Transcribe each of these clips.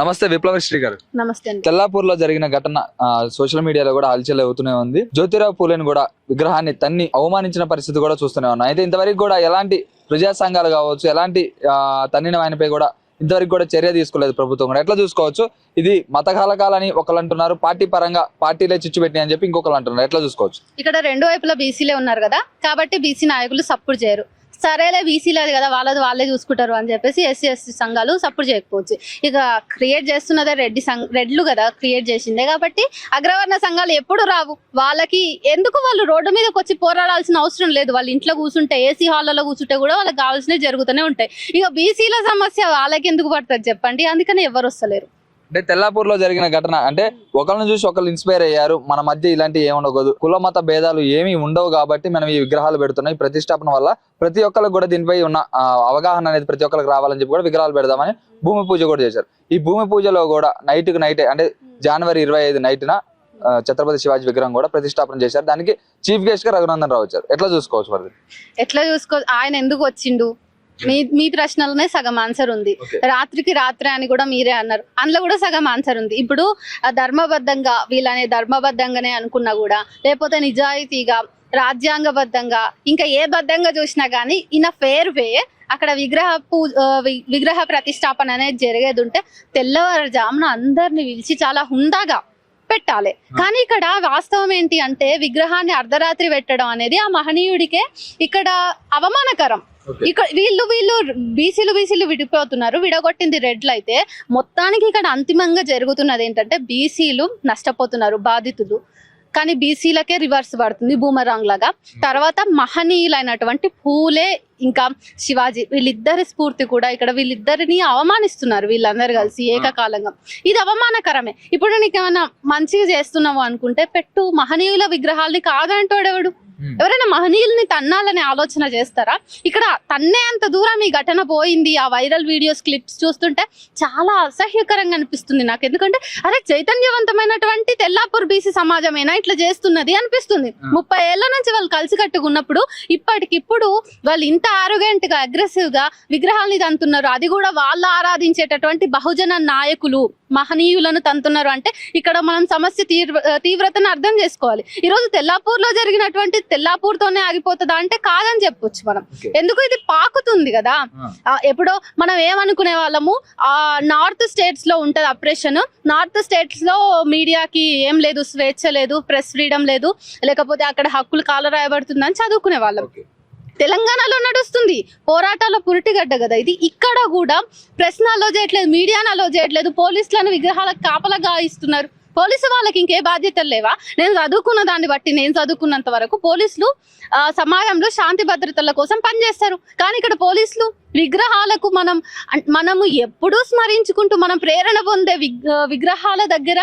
నమస్తే విప్లవశ్రీ గారు. నమస్తే అండి. తెల్లాపూర్ లో జరిగిన ఘటన సోషల్ మీడియాలో కూడా హల్చల్ అవుతూనే ఉంది. జ్యోతిరావు పూలేని కూడా విగ్రహాన్ని తన్ని అవమానించిన పరిస్థితి కూడా చూస్తూనే ఉన్నాం. అయితే ఇంతవరకు కూడా ఎలాంటి ప్రజా సంఘాలు కావచ్చు, ఎలాంటి తన్నిన ఆయనపై కూడా ఇంతవరకు కూడా చర్య తీసుకోలేదు ప్రభుత్వం కూడా. ఎట్లా చూసుకోవచ్చు? ఇది మత కలకాలని ఒకళ్ళు అంటున్నారు, పార్టీ పరంగా పార్టీలే చిచ్చు పెట్టినాయి అని చెప్పి ఇంకొకళ్ళు అంటున్నారు. ఎట్లా చూసుకోవచ్చు? ఇక్కడ రెండు వైపులా బీసీలే ఉన్నారు కదా, కాబట్టి బీసీ నాయకులు సపోర్ట్ చేయరు. సరేలే బీసీలేదు కదా, వాళ్ళే చూసుకుంటారు అని చెప్పేసి ఎస్సీ ఎస్టీ సంఘాలు సపోర్ట్ చేయకపోవచ్చు. ఇక క్రియేట్ చేస్తున్నదే రెడ్లు కదా క్రియేట్ చేసిందే, కాబట్టి అగ్రవర్ణ సంఘాలు ఎప్పుడు రావు. వాళ్ళకి ఎందుకు వాళ్ళు రోడ్డు మీదకి వచ్చి పోరాడాల్సిన అవసరం లేదు. వాళ్ళు ఇంట్లో కూర్చుంటే, ఏసీ హాల్లో కూర్చుంటే కూడా వాళ్ళకి కావాల్సినవి జరుగుతూనే ఉంటాయి. ఇక బీసీల సమస్య వాళ్ళకి ఎందుకు పడుతుంది చెప్పండి, అందుకని ఎవరు వస్తలేరు. అంటే తెల్లాపూర్ లో జరిగిన ఘటన అంటే ఒకళ్ళని చూసి ఒకళ్ళు ఇన్స్పైర్ అయ్యారు. మన మధ్య ఇలాంటి ఏముండకూడదు, కుల మత భేదాలు ఏమీ ఉండవు కాబట్టి మనం ఈ విగ్రహాలు పెడుతున్నాం. ఈ ప్రతిష్టాపన వల్ల ప్రతి ఒక్కరికి కూడా దీనిపై ఉన్న అవగాహన అనేది ప్రతి ఒక్కరికి రావాలని చెప్పి కూడా విగ్రహాలు పెడదామని భూమి పూజ కూడా చేశారు. ఈ భూమి పూజలో కూడా నైట్ అంటే జనవరి 25 నైట్న ఛత్రపతి శివాజీ విగ్రహం కూడా ప్రతిష్టాపన చేశారు. దానికి చీఫ్ గెస్ట్ గా రఘునందన్ రావు వచ్చారు. ఎట్లా చూసుకోవచ్చు మరి? ఎట్లా ఆయన ఎందుకు వచ్చిండు? మీ ప్రశ్నలోనే సగం ఆన్సర్ ఉంది. రాత్రికి రాత్రి అని కూడా మీరే అన్నారు, అందులో కూడా సగం ఆన్సర్ ఉంది. ఇప్పుడు ధర్మబద్ధంగా వీళ్ళనే ధర్మబద్ధంగానే అనుకున్నా కూడా, లేకపోతే నిజాయితీగా రాజ్యాంగబద్ధంగా ఇంకా ఏ బద్ధంగా చూసినా గానీ ఇన్ ఫేర్ వే అక్కడ విగ్రహ ప్రతిష్టాపన అనేది జరిగేది ఉంటే తెల్లవారుజామున అందరిని పిలిచి చాలా హుందాగా పెట్టాలి. కానీ ఇక్కడ వాస్తవం ఏంటి అంటే, విగ్రహాన్ని అర్ధరాత్రి పెట్టడం అనేది ఆ మహనీయుడికే ఇక్కడ అవమానకరం. ఇక్కడ వీళ్ళు బీసీలు విడిపోతున్నారు, విడగొట్టింది రెడ్లు. అయితే మొత్తానికి ఇక్కడ అంతిమంగా జరుగుతున్నది ఏంటంటే, బీసీలు నష్టపోతున్నారు, బాధితులు. కానీ బీసీలకే రివర్స్ పడుతుంది బూమరాంగ్ లాగా. తర్వాత మహనీయులైనటువంటి పూలే ఇంకా శివాజీ వీళ్ళిద్దరి స్ఫూర్తి కూడా ఇక్కడ వీళ్ళిద్దరిని అవమానిస్తున్నారు వీళ్ళందరూ కలిసి ఏకకాలంగా. ఇది అవమానకరమే. ఇప్పుడు నీకు ఏమైనా మంచిగా చేస్తున్నావు అనుకుంటే పెట్టు, మహనీయుల విగ్రహాలని కాదంటోడెవడు? ఎవరైనా మహనీయుల్ని తన్నాలనే ఆలోచన చేస్తారా? ఇక్కడ తన్నే అంత దూరం ఈ ఘటన పోయింది. ఆ వైరల్ వీడియోస్ క్లిప్స్ చూస్తుంటే చాలా అసహ్యకరంగా అనిపిస్తుంది నాకు. ఎందుకంటే అరే, చైతన్యవంతమైనటువంటి తెల్లాపూర్ బీసీ సమాజమేనా ఇట్లా చేస్తున్నది అనిపిస్తుంది. 30 ఏళ్ల నుంచి వాళ్ళు కలిసి కట్టుకున్నప్పుడు ఇప్పటికిప్పుడు వాళ్ళు ఇంత ఆరోగెంట్ గా అగ్రెసివ్ గా విగ్రహాలని తంతున్నారు. అది కూడా వాళ్ళు ఆరాధించేటటువంటి బహుజన నాయకులు మహనీయులను తంతున్నారు అంటే ఇక్కడ మనం సమస్య తీవ్రతను అర్థం చేసుకోవాలి. ఈ రోజు తెల్లాపూర్ లో జరిగినటువంటి తెల్లాపూర్ తోనే ఆగిపోతుందా అంటే కాదని చెప్పొచ్చు మనం. ఎందుకు ఇది పాకుతుంది కదా. ఎప్పుడో మనం ఏమనుకునే వాళ్ళము, నార్త్ స్టేట్స్ లో ఉంటది అప్రెషన్, నార్త్ స్టేట్స్ లో మీడియాకి ఏం లేదు, స్వేచ్ఛ లేదు, ప్రెస్ ఫ్రీడమ్ లేదు, లేకపోతే అక్కడ హక్కులు కాలరాయబడుతుందని చదువుకునే వాళ్ళం. తెలంగాణలో నడుస్తుంది పోరాటాల పురిటిగడ్డ కదా ఇది. ఇక్కడ కూడా ప్రెస్ అలో చేయట్లేదు, మీడియాను అలో చేయట్లేదు, పోలీసులను విగ్రహాలకు కాపలాగా ఇస్తున్నారు. పోలీసు వాళ్ళకి ఇంకే బాధ్యతలు లేవా? నేను చదువుకున్న దాన్ని బట్టి, నేను చదువుకున్నంత వరకు పోలీసులు సమాజంలో శాంతి భద్రతల కోసం పనిచేస్తారు. కానీ ఇక్కడ పోలీసులు విగ్రహాలకు మనము ఎప్పుడూ స్మరించుకుంటూ మనం ప్రేరణ పొందే విగ్రహాల దగ్గర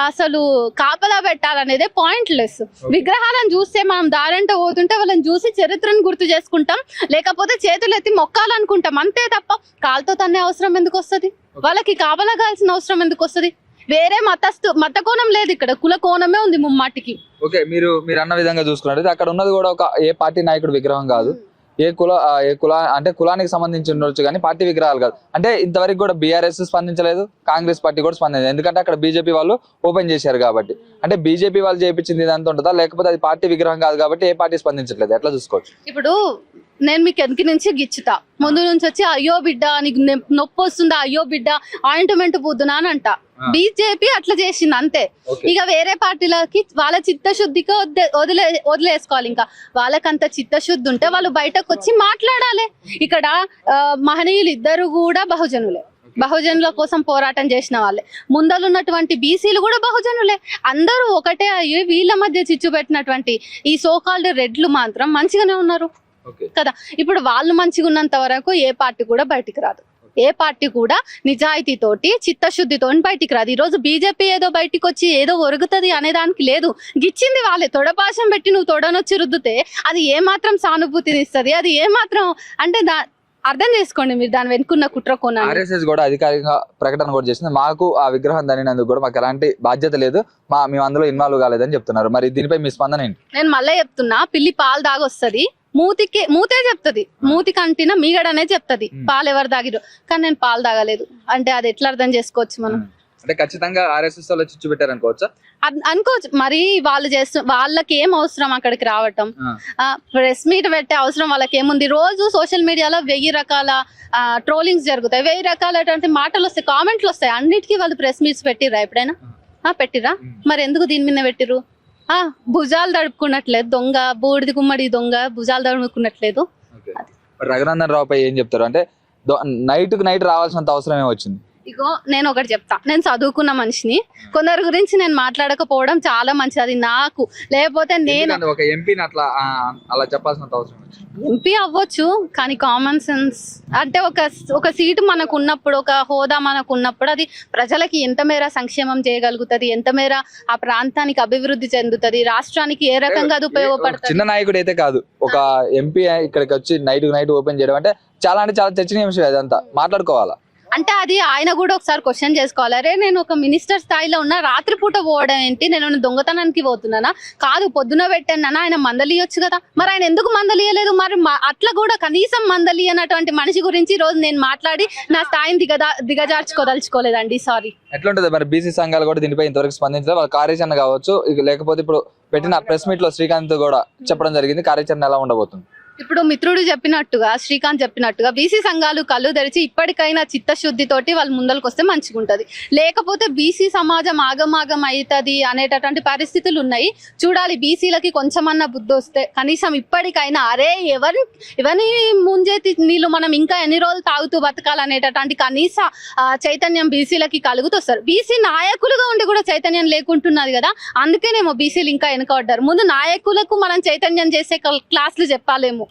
అసలు కాపలా పెట్టాలనేదే పాయింట్లెస్. విగ్రహాలను చూస్తే మనం దారంట పోతుంటే వాళ్ళని చూసి చరిత్రను గుర్తు చేసుకుంటాం, లేకపోతే చేతులు ఎత్తి మొక్కాలనుకుంటాం, అంతే తప్ప కాలుతో తన్నే అవసరం ఎందుకు వస్తుంది? వాళ్ళకి కాపలా కాల్సిన అవసరం ఎందుకు వస్తుంది? వేరే మత కోణం లేదు, ఇక్కడ కుల కోణమే ఉంది ముమ్మాటికి. ఓకే, మీరు అన్న విధంగా చూసుకున్నట్టు అక్కడ ఉన్నది కూడా ఒక ఏ పార్టీ నాయకుడు విగ్రహం కాదు, ఏ కుల అంటే కులానికి సంబంధించి ఉండొచ్చు కానీ పార్టీ విగ్రహాలు కాదు. అంటే ఇంతవరకు కూడా బీఆర్ఎస్ స్పందించలేదు, కాంగ్రెస్ పార్టీ కూడా స్పందించలేదు. ఎందుకంటే అక్కడ బీజేపీ వాళ్ళు ఓపెన్ చేశారు కాబట్టి. అంటే బీజేపీ వాళ్ళు చేయించింది ఇదంతా ఉంటుందా, లేకపోతే అది పార్టీ విగ్రహం కాదు కాబట్టి ఏ పార్టీ స్పందించట్లేదు? ఎట్లా చూసుకోవచ్చు? ఇప్పుడు నేను మీకు వెనక నుంచి గిచ్చుతా, ముందు నుంచి వచ్చి అయ్యో బిడ్డ నీకు నొప్పి వస్తుందా, అయ్యో బిడ్డ ఆయింట్మెంట్ పూద్దునా అని అంట. బీజేపీ అట్లా చేసింది అంతే. ఇక వేరే పార్టీలకి వాళ్ళ చిత్తశుద్ధిగా వదిలేసుకోవాలి. ఇంకా వాళ్ళకంత చిత్తశుద్ధి ఉంటే వాళ్ళు బయటకు వచ్చి మాట్లాడాలి. ఇక్కడ మహనీయులు ఇద్దరు కూడా బహుజనుల కోసం పోరాటం చేసిన వాళ్ళే. ముందలున్నటువంటి బీసీలు కూడా బహుజనులే. అందరూ ఒకటే అయ్యి వీళ్ళ మధ్య చిచ్చు పెట్టినటువంటి ఈ సోకాల్డ్ రెడ్లు మాత్రం మంచిగానే ఉన్నారు కదా. ఇప్పుడు వాళ్ళు మంచిగా ఉన్నంత వరకు ఏ పార్టీ కూడా బయటికి రాదు, ఏ పార్టీ కూడా నిజాయితీతోటి చిత్తశుద్ధితో బయటికి రాదు. ఈ రోజు బీజేపీ ఏదో బయటికి వచ్చి ఏదో ఒరుగుతుంది అనేదానికి లేదు. గిచ్చింది వాళ్ళే. తొడపాశం పెట్టి నువ్వు తొడనొచ్చి రుద్దుతే అది ఏమాత్రం సానుభూతిని ఇస్తుంది, అది ఏమాత్రం అంటే అర్థం చేసుకోండి మీరు దాని వెనుకున్న కుట్ర కోణాన్ని. ఆర్ఎస్ఎస్ కూడా అధికారికంగా ప్రకటన కూడా చేసింది, మాకు ఆ విగ్రహం దనినందుకు కూడా మాకు ఎలాంటి బాధ్యత లేదు, మేము అందులో ఇన్వాల్వ్ కాలేదని చెప్తున్నారు. మరి దీనిపై మీ స్పందన ఏంటి? నేను మళ్ళీ చెప్తున్నా, పిల్లి పాలు దాగొస్తుంది, మూతే చెప్తది, మూతికి అంటిన మీగడనే చెప్తది పాలు ఎవరు తాగిరు. కానీ నేను పాలు తాగలేదు అంటే అది ఎట్లా అర్థం చేసుకోవచ్చు మనం? అంటే ఖచ్చితంగా ఆర్ఎస్ఎస్ వాళ్ళు చిచ్చు పెట్టారు అనుకోవచ్చా? అనుకోవచ్చు. మరి వాళ్ళు వాళ్ళకి ఏం అవసరం అక్కడికి రావటం? ప్రెస్ మీట్ పెట్టే అవసరం వాళ్ళకి ఏముంది? రోజు సోషల్ మీడియాలో 1000 రకాల ట్రోలింగ్స్ జరుగుతాయి, 1000 రకాలటువంటి మాటలు వస్తాయి, కామెంట్లు వస్తాయి. అన్నిటికీ వాళ్ళు ప్రెస్ మీట్స్ పెట్టిర్రా ఎప్పుడైనా? పెట్టిరా? మరి ఎందుకు దీని మీద పెట్టిర్రు? భుజాలు తడుపుకున్నట్లేదు దొంగ, బూడిది గుమ్మడి దొంగ భుజాలు తడుపుకున్నట్లేదు. రఘునందన్ రావు పై ఏం చెప్తారు? అంటే నైట్ రావాల్సినంత అవసరం ఏమొచ్చింది? ఇగో నేను ఒకటి చెప్తా, నేను చదువుకున్న మనిషిని, కొందరి గురించి నేను మాట్లాడకపోవడం చాలా మంచిది, అది నాకు. లేకపోతే నేను ఒక ఎంపీని అలా చెప్పాల్సినంత అవసరం వచ్చింది. ఎంపీ అవ్వచ్చు, కానీ కామన్ సెన్స్ అంటే ఒక సీటు మనకు ఉన్నప్పుడు, ఒక హోదా మనకు ఉన్నప్పుడు అది ప్రజలకి ఎంత మేర సంక్షేమం చేయగలుగుతుంది, ఎంత మేర ఆ ప్రాంతానికి అభివృద్ధి చెందుతుంది, రాష్ట్రానికి ఏ రకంగా అది ఉపయోగపడుతుంది. చిన్న నాయకుడు అయితే కాదు, ఒక ఎంపీ ఇక్కడికి వచ్చి నైట్ ఓపెన్ చేయడం అంటే చాలా చర్చనీయాంశం. అదంతా మాట్లాడుకోవాలా అంటే అది ఆయన కూడా ఒకసారి క్వశ్చన్ చేసుకోవాలి. అరే నేను ఒక మినిస్టర్ స్థాయిలో ఉన్నా, రాత్రిపూట పోవడం ఏంటి? నేను దొంగతనానికి పోతున్నానా? కాదు, పొద్దున పెట్టాను ఆయన మందలియొచ్చు కదా, మరి ఆయన ఎందుకు మందలియలేదు? మరి అట్లా కూడా కనీసం మందలియనటువంటి మనిషి గురించి ఈ రోజు నేను మాట్లాడి నా స్థాయిని దిగజార్చుకోదలుచుకోలేదండి. సారీ. ఎట్లుంటది మరి? బీసీ సంఘాలు కూడా దీనిపై ఇంతవరకు స్పందించారు. వాళ్ళ కార్యాచరణ కావచ్చు, లేకపోతే ఇప్పుడు పెట్టిన ప్రెస్ మీట్ లో శ్రీకాంత్ కూడా చెప్పడం జరిగింది, కార్యాచరణ ఎలా ఉండబోతుంది? ఇప్పుడు మిత్రుడు చెప్పినట్టుగా, శ్రీకాంత్ చెప్పినట్టుగా బీసీ సంఘాలు కళ్ళు తెరిచి ఇప్పటికైనా చిత్తశుద్ధితోటి వాళ్ళు ముందరకు వస్తే మంచిగా ఉంటది. లేకపోతే బీసీ సమాజం ఆగమాగం అవుతుంది అనేటటువంటి పరిస్థితులు ఉన్నాయి. చూడాలి, బీసీలకి కొంచెమన్నా బుద్ధి వస్తే కనీసం ఇప్పటికైనా అరే ఎవరిని ముంజేతి నీళ్ళు మనం ఇంకా ఎన్ని రోజులు తాగుతూ బతకాలనేటటువంటి కనీస చైతన్యం బీసీలకి కలుగుతొస్తారు. బీసీ నాయకులుగా ఉండి కూడా చైతన్యం లేకుంటున్నది కదా, అందుకేనేమో బీసీలు ఇంకా వెనుకబడ్డారు. ముందు నాయకులకు మనం చైతన్యం చేసే క్లాసులు చెప్పాలేమో.